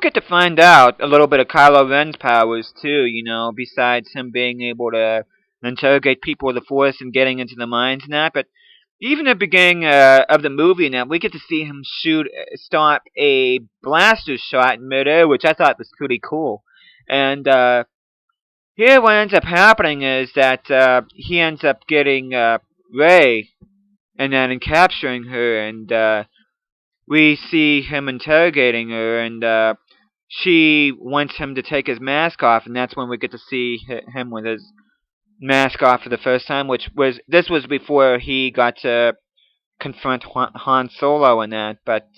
get to find out a little bit of Kylo Ren's powers too. You know, besides him being able to interrogate people with the Force and getting into the minds and that. But even at the beginning of the movie, now we get to see him start a blaster shot in midair, which I thought was pretty cool. And here, what ends up happening is that he ends up getting Rey and then capturing her, and we see him interrogating her, and she wants him to take his mask off, and that's when we get to see him with his mask off for the first time, this was before he got to confront Han Solo and that. But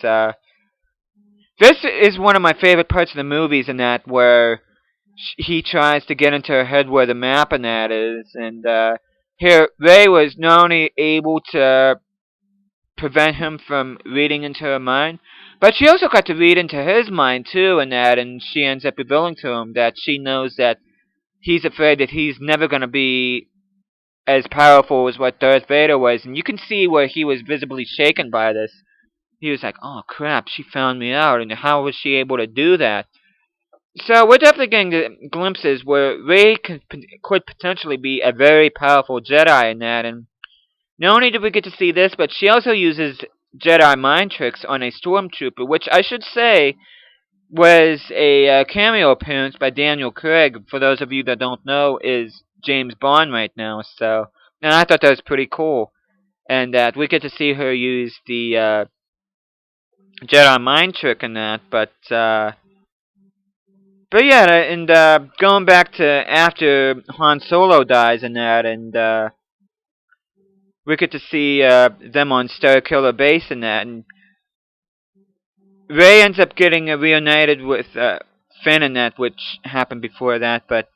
this is one of my favorite parts of the movies, in that where he tries to get into her head where the map and that is, and here Rey was not only able to prevent him from reading into her mind, but she also got to read into his mind too, and that, and she ends up revealing to him that she knows that he's afraid that he's never going to be as powerful as what Darth Vader was, and you can see where he was visibly shaken by this. He was like, "Oh crap, she found me out, and how was she able to do that?" So we're definitely getting glimpses where Rey could potentially be a very powerful Jedi in that, and not only did we get to see this, but she also uses Jedi mind tricks on a stormtrooper, which I should say was a cameo appearance by Daniel Craig. For those of you that don't know, is James Bond right now. So, and I thought that was pretty cool, and that we get to see her use the Jedi mind trick in that. But yeah, and going back to after Han Solo dies in that, and we get to see them on Star Killer Base and that, and Rey ends up getting reunited with Finn and that, which happened before that, but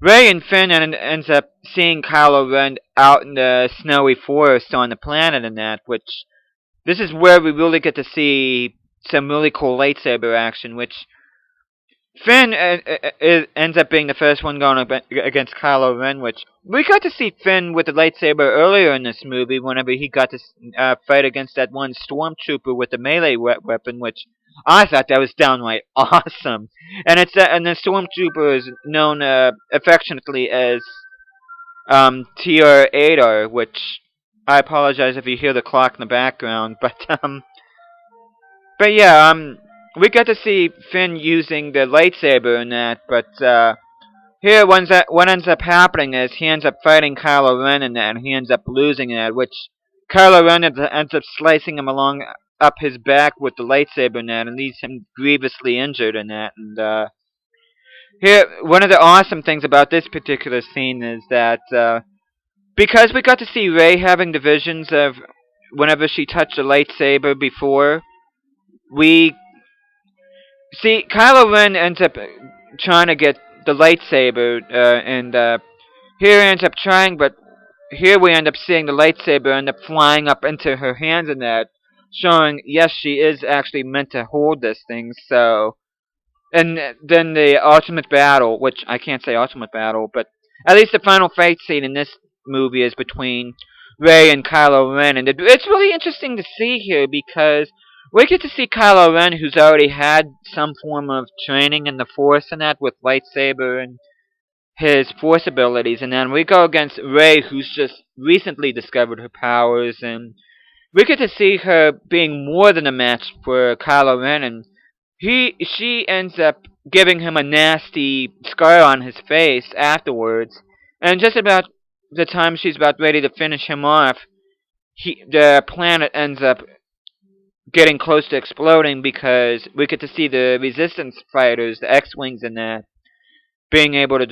Rey and Finn ends up seeing Kylo Ren out in the snowy forest on the planet and that, which this is where we really get to see some really cool lightsaber action, which Finn ends up being the first one going against Kylo Ren, which we got to see Finn with the lightsaber earlier in this movie whenever he got to fight against that one stormtrooper with the melee weapon, which I thought that was downright awesome. And and the stormtrooper is known affectionately as TR-8R, which I apologize if you hear the clock in the background, but yeah, we got to see Finn using the lightsaber in that, but here what ends up happening is he ends up fighting Kylo Ren in that, and he ends up losing in that, which Kylo Ren ends up slicing him along up his back with the lightsaber in that, and leaves him grievously injured in that. And here, one of the awesome things about this particular scene is that because we got to see Rey having the visions of whenever she touched the lightsaber before, we see, Kylo Ren ends up trying to get the lightsaber, and here he ends up trying, but here we end up seeing the lightsaber end up flying up into her hands and that, showing, yes, she is actually meant to hold this thing, so... And then the ultimate battle, which I can't say ultimate battle, but at least the final fight scene in this movie is between Rey and Kylo Ren, and it's really interesting to see here because we get to see Kylo Ren, who's already had some form of training in the Force and that with lightsaber and his Force abilities, and then we go against Rey, who's just recently discovered her powers, and we get to see her being more than a match for Kylo Ren, and she ends up giving him a nasty scar on his face afterwards, and just about the time she's about ready to finish him off, the planet ends up getting close to exploding because we get to see the resistance fighters, the X-wings in that, being able to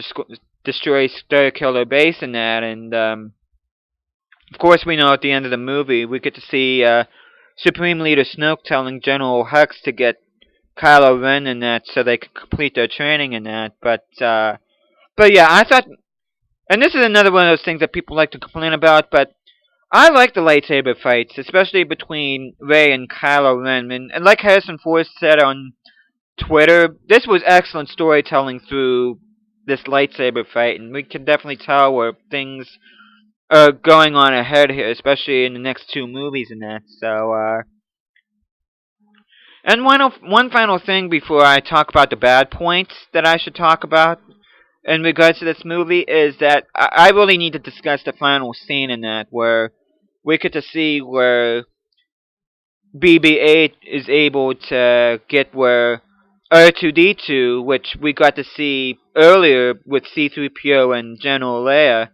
destroy Star Killer Base in that, and of course we know at the end of the movie we get to see Supreme Leader Snoke telling General Hux to get Kylo Ren in that so they can complete their training in that, but yeah, I thought, and this is another one of those things that people like to complain about, but I like the lightsaber fights, especially between Rey and Kylo Ren. And like Harrison Ford said on Twitter, this was excellent storytelling through this lightsaber fight, and we can definitely tell where things are going on ahead here, especially in the next two movies and that. So, And one final thing before I talk about the bad points that I should talk about in regards to this movie is that I really need to discuss the final scene in that where we get to see where BB-8 is able to get where R2-D2, which we got to see earlier with C-3PO and General Leia,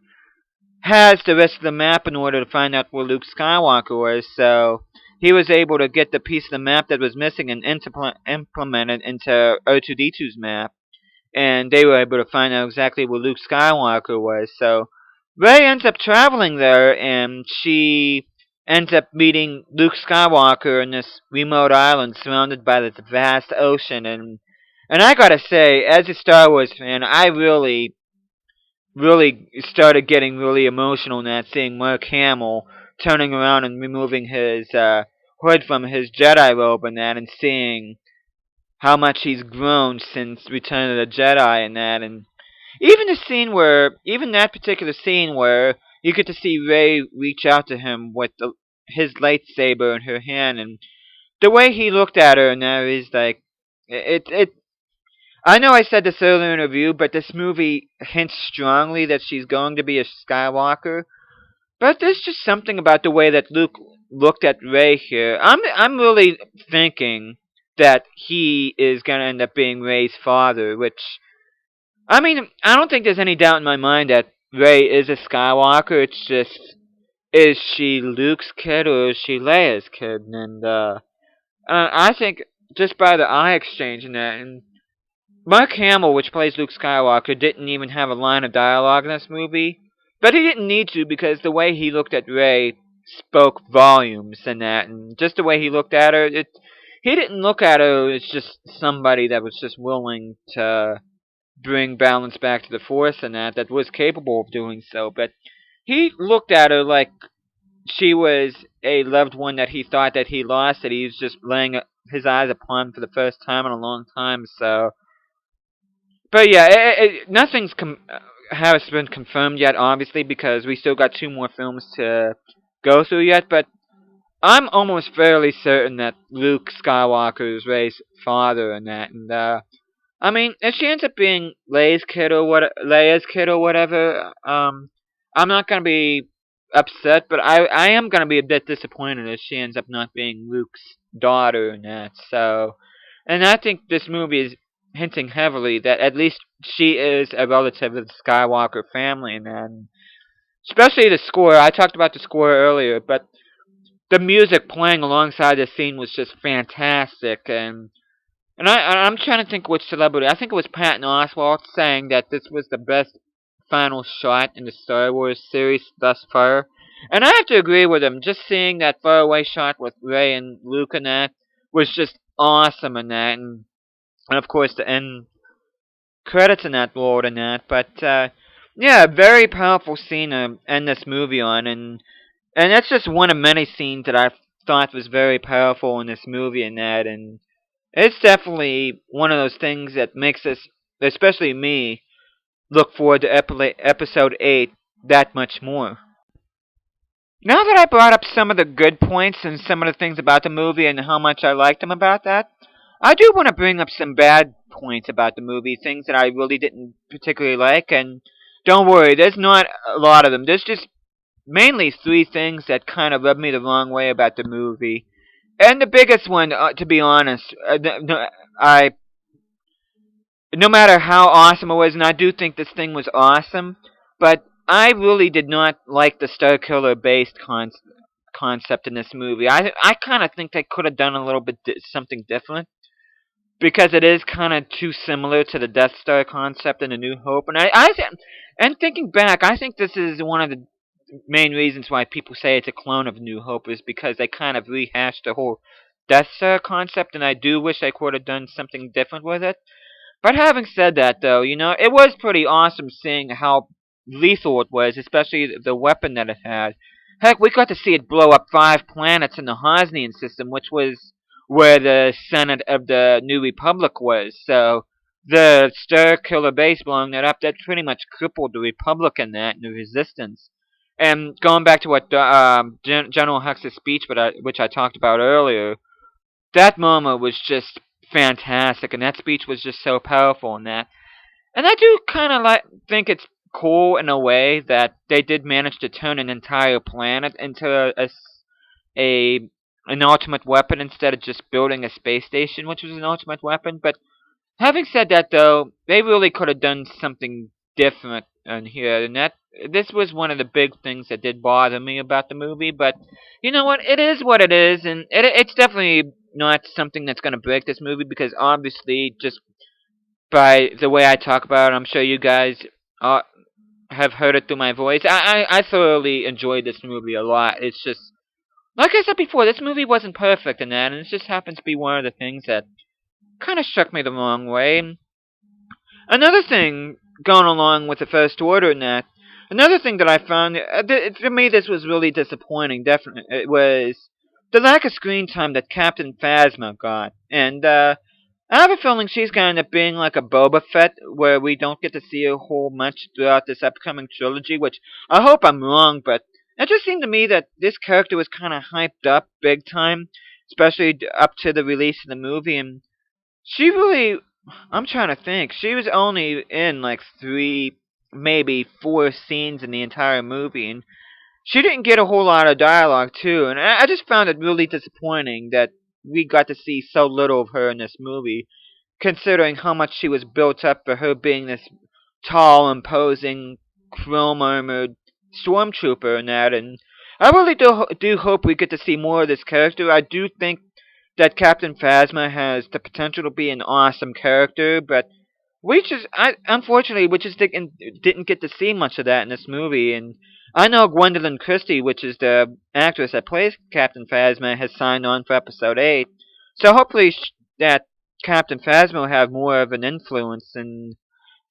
has the rest of the map in order to find out where Luke Skywalker was. So he was able to get the piece of the map that was missing and implement it into R2-D2's map, and they were able to find out exactly where Luke Skywalker was. So Rey ends up traveling there, and she ends up meeting Luke Skywalker in this remote island surrounded by this vast ocean. And I gotta say, as a Star Wars fan, I really started getting really emotional now seeing Mark Hamill turning around and removing his hood from his Jedi robe and that, and seeing how much he's grown since Return of the Jedi and that, and even that particular scene where you get to see Rey reach out to him with his lightsaber in her hand, and the way he looked at her now is like, it. I know I said this earlier in a review, but this movie hints strongly that she's going to be a Skywalker. But there's just something about the way that Luke looked at Rey here. I'm really thinking that he is gonna end up being Rey's father, which I mean, I don't think there's any doubt in my mind that Rey is a Skywalker. It's just, is she Luke's kid or is she Leia's kid? And I think just by the eye exchange and that, and Mark Hamill, which plays Luke Skywalker, didn't even have a line of dialogue in this movie. But he didn't need to because the way he looked at Rey spoke volumes and that, and just the way he looked at her, he didn't look at her as just somebody that was just willing to bring balance back to the Force and that was capable of doing so. But he looked at her like she was a loved one that he thought that he lost, that he was just laying his eyes upon for the first time in a long time. So but yeah, nothing's has been confirmed yet, obviously, because we still got two more films to go through yet. But I'm almost fairly certain that Luke Skywalker is Rey's father in that, and I mean, if she ends up being Leia's kid or whatever, I'm not gonna be upset, but I am gonna be a bit disappointed if she ends up not being Luke's daughter in that. So, and I think this movie is hinting heavily that at least she is a relative of the Skywalker family, and especially the score. I talked about the score earlier, but the music playing alongside the scene was just fantastic, and I'm trying to think which celebrity. I think it was Patton Oswalt saying that this was the best final shot in the Star Wars series thus far. And I have to agree with him. Just seeing that faraway shot with Rey and Luke and that was just awesome in that. And of course the end credits in that world and that. But yeah, very powerful scene to end this movie on. And that's just one of many scenes that I thought was very powerful in this movie and that. And it's definitely one of those things that makes us, especially me, look forward to episode 8 that much more. Now that I brought up some of the good points and some of the things about the movie and how much I liked them about that, I do want to bring up some bad points about the movie, things that I really didn't particularly like, and don't worry, there's not a lot of them. There's just mainly three things that kind of rubbed me the wrong way about the movie. And the biggest one, to be honest, I no matter how awesome it was, and I do think this thing was awesome, but I really did not like the Star Killer based concept in this movie. I kind of think they could have done a little bit something different because it is kind of too similar to the Death Star concept in A New Hope. And and thinking back, I think this is one of the main reasons why people say it's a clone of New Hope is because they kind of rehashed the whole Death Star concept, and I do wish they could have done something different with it. But having said that, though, it was pretty awesome seeing how lethal it was, especially the weapon that it had. Heck, we got to see it blow up 5 planets in the Hosnian system, which was where the Senate of the New Republic was. So the Star Killer base blowing that up, that pretty much crippled the Republic in that and the Resistance. And going back to what General Hux's speech, which I talked about earlier, that moment was just fantastic, and that speech was just so powerful in that. And I do kind of think it's cool in a way that they did manage to turn an entire planet into a an ultimate weapon instead of just building a space station, which was an ultimate weapon. But having said that, though, they really could have done something different in here, and that this was one of the big things that did bother me about the movie. But you know what it is, and it's definitely not something that's going to break this movie because obviously, just by the way I talk about it, I'm sure you guys uh, have heard it through my voice. I thoroughly enjoyed this movie a lot. It's just like I said before, this movie wasn't perfect in that, and it just happens to be one of the things that kind of struck me the wrong way. Another thing going along with the First Order and that, another thing that I found, for me this was really disappointing, definitely, it was the lack of screen time that Captain Phasma got. And I have a feeling she's going to end up being like a Boba Fett, where we don't get to see her whole much throughout this upcoming trilogy, which I hope I'm wrong, but it just seemed to me that this character was kind of hyped up big time, especially up to the release of the movie, and she really, I'm trying to think. She was only in like three, maybe four scenes in the entire movie, and she didn't get a whole lot of dialogue too. And I just found it really disappointing that we got to see so little of her in this movie, considering how much she was built up for her being this tall, imposing, chrome armored stormtrooper and that. And I really do hope we get to see more of this character. I do think that Captain Phasma has the potential to be an awesome character, but unfortunately, we just didn't get to see much of that in this movie. And I know Gwendolyn Christie, which is the actress that plays Captain Phasma, has signed on for Episode 8. So hopefully that Captain Phasma will have more of an influence in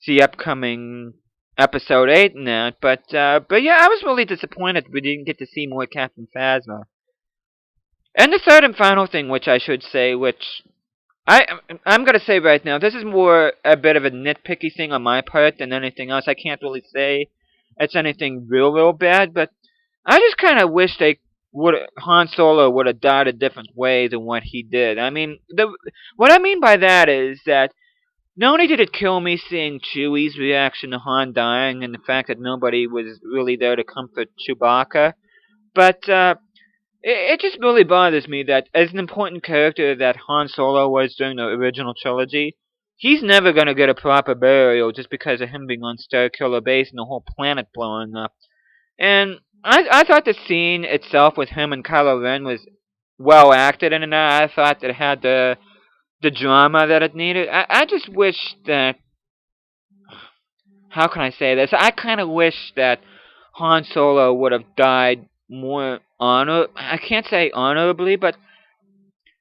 the upcoming Episode 8 and that. But yeah, I was really disappointed we didn't get to see more Captain Phasma. And the third and final thing, which I should say, which I I'm gonna say right now, this is more a bit of a nitpicky thing on my part than anything else. I can't really say it's anything real bad, but I just kind of wish they would Han Solo would have died a different way than what he did. I mean, the what I mean by that is that not only did it kill me seeing Chewie's reaction to Han dying and the fact that nobody was really there to comfort Chewbacca, but it just really bothers me that as an important character that Han Solo was during the original trilogy, he's never gonna get a proper burial just because of him being on Starkiller Base and the whole planet blowing up. And I thought the scene itself with him and Kylo Ren was well acted and I thought it had the drama that it needed. I just wish that, how can I say this? I kind of wish that Han Solo would have died more I can't say honorably, but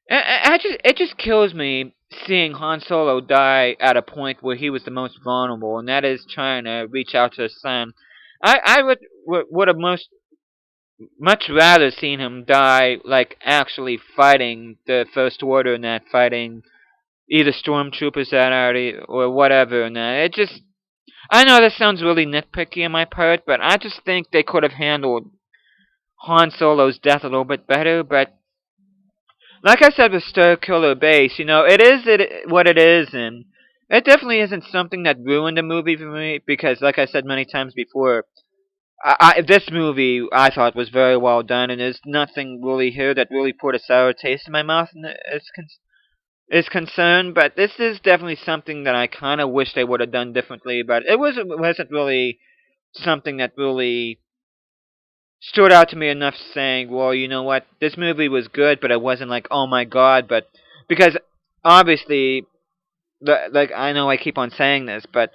I just it just kills me seeing Han Solo die at a point where he was the most vulnerable, and that is trying to reach out to his son. I would have much rather seen him die like actually fighting the First Order and that fighting either stormtroopers that are or whatever and that. It just I know this sounds really nitpicky on my part, but I just think they could have handled Han Solo's death a little bit better, but like I said with Star Killer Base, what it is, and it definitely isn't something that ruined the movie for me because, like I said many times before, this movie I thought was very well done, and there's nothing really here that really put a sour taste in my mouth is concerned. But this is definitely something that I kind of wish they would have done differently. But wasn't really something that really stood out to me enough saying, well, you know what, this movie was good, but it wasn't like, oh my god, but because obviously, like I know I keep on saying this, but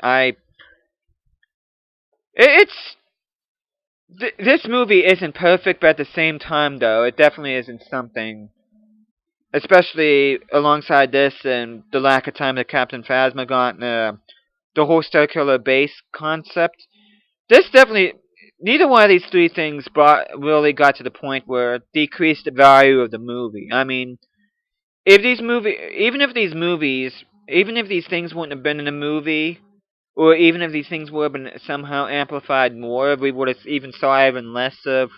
it's this movie isn't perfect, but at the same time, though, it definitely isn't something, especially alongside this and the lack of time that Captain Phasma got and the whole Starkiller Base concept. This definitely, neither one of these three things really got to the point where it decreased the value of the movie. I mean, even if these things wouldn't have been in the movie, or even if these things would have been somehow amplified more, we would have even saw even less of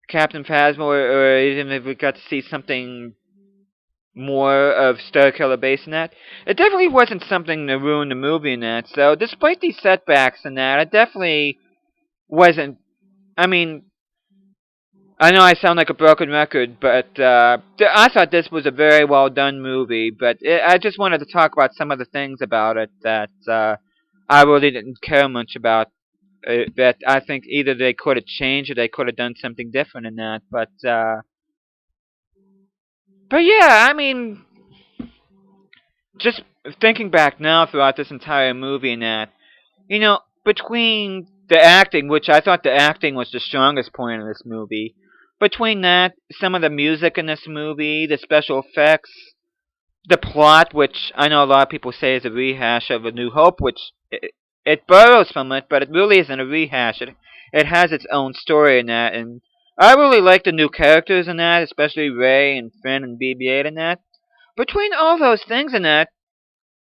Captain Phasma, or even if we got to see something more of Star Killer based in that. It definitely wasn't something to ruin the movie in that. So despite these setbacks in that, it definitely wasn't. I mean, I know I sound like a broken record, but I thought this was a very well done movie. But I just wanted to talk about some of the things about it that I really didn't care much about. That I think either they could have changed or they could have done something different in that. But yeah, I mean, just thinking back now throughout this entire movie and that, you know, between the acting, which I thought the acting was the strongest point in this movie, between that, some of the music in this movie, the special effects, the plot, which I know a lot of people say is a rehash of A New Hope, which it borrows from it, but it really isn't a rehash. It has its own story in that, and I really like the new characters in that, especially Ray and Finn and BB-8 in that. Between all those things in that,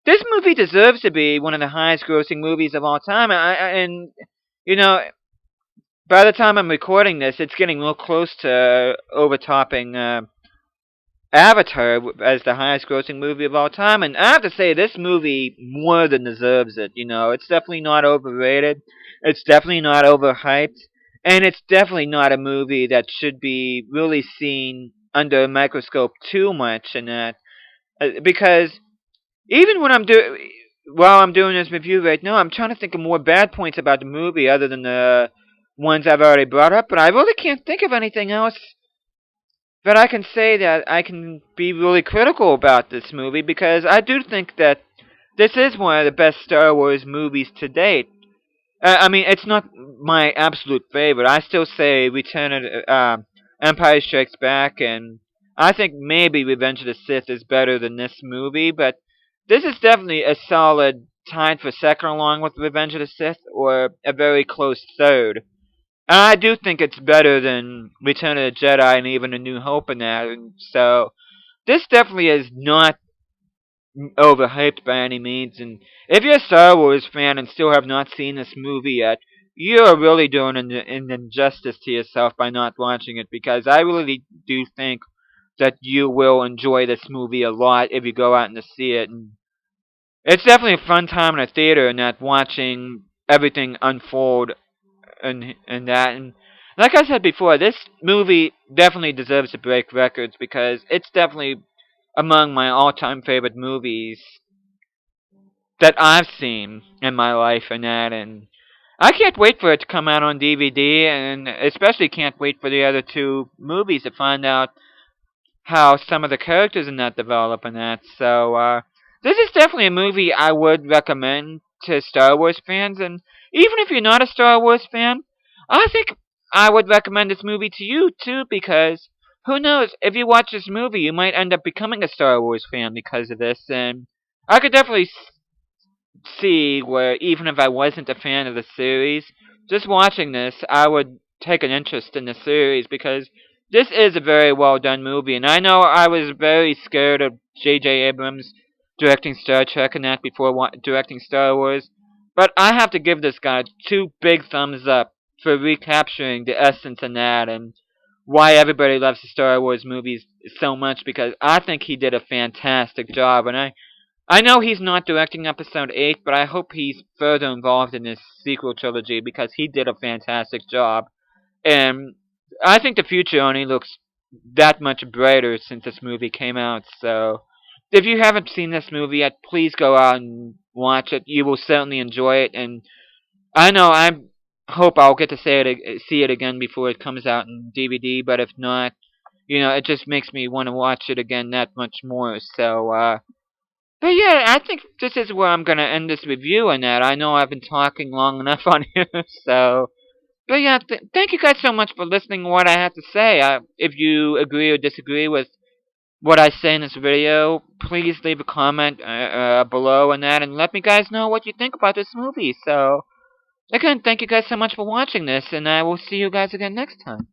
this movie deserves to be one of the highest grossing movies of all time. And you know, by the time I'm recording this, it's getting real close to overtopping Avatar as the highest grossing movie of all time. And I have to say, this movie more than deserves it. You know, it's definitely not overrated. It's definitely not overhyped. And it's definitely not a movie that should be really seen under a microscope too much. And that because even when while I'm doing this review right now, I'm trying to think of more bad points about the movie other than the ones I've already brought up, but I really can't think of anything else that I can say that I can be really critical about this movie because I do think that this is one of the best Star Wars movies to date. I mean, it's not my absolute favorite. I still say Empire Strikes Back, and I think maybe Revenge of the Sith is better than this movie. But this is definitely a solid tied for second, along with Revenge of the Sith, or a very close third. And I do think it's better than Return of the Jedi and even A New Hope in that. And so this definitely is not overhyped by any means. And if you're a Star Wars fan and still have not seen this movie yet, you are really doing an injustice to yourself by not watching it because I really do think that you will enjoy this movie a lot if you go out and see it. And it's definitely a fun time in a theater and that watching everything unfold and that. And like I said before, this movie definitely deserves to break records because it's definitely among my all-time favorite movies that I've seen in my life and that. And I can't wait for it to come out on DVD, and especially can't wait for the other two movies to find out how some of the characters in that develop and that. So this is definitely a movie I would recommend to Star Wars fans, and even if you're not a Star Wars fan, I think I would recommend this movie to you too because who knows, if you watch this movie you might end up becoming a Star Wars fan because of this. And I could definitely see where even if I wasn't a fan of the series, just watching this, I would take an interest in the series because this is a very well done movie. And I know I was very scared of J.J. Abrams directing Star Trek and that before directing Star Wars, but I have to give this guy two big thumbs up for recapturing the essence in that and why everybody loves the Star Wars movies so much because I think he did a fantastic job. And I know he's not directing episode 8, but I hope he's further involved in this sequel trilogy because he did a fantastic job. And I think the future only looks that much brighter since this movie came out. So, if you haven't seen this movie yet, please go out and watch it. You will certainly enjoy it. And I know I hope I'll get to see it again before it comes out in DVD, but if not, it just makes me want to watch it again that much more. So, but yeah, I think this is where I'm gonna end this review on that. I know I've been talking long enough on here, so. But yeah, thank you guys so much for listening to what I have to say. If you agree or disagree with what I say in this video, please leave a comment below on that and let me guys know what you think about this movie. So, again, thank you guys so much for watching this, and I will see you guys again next time.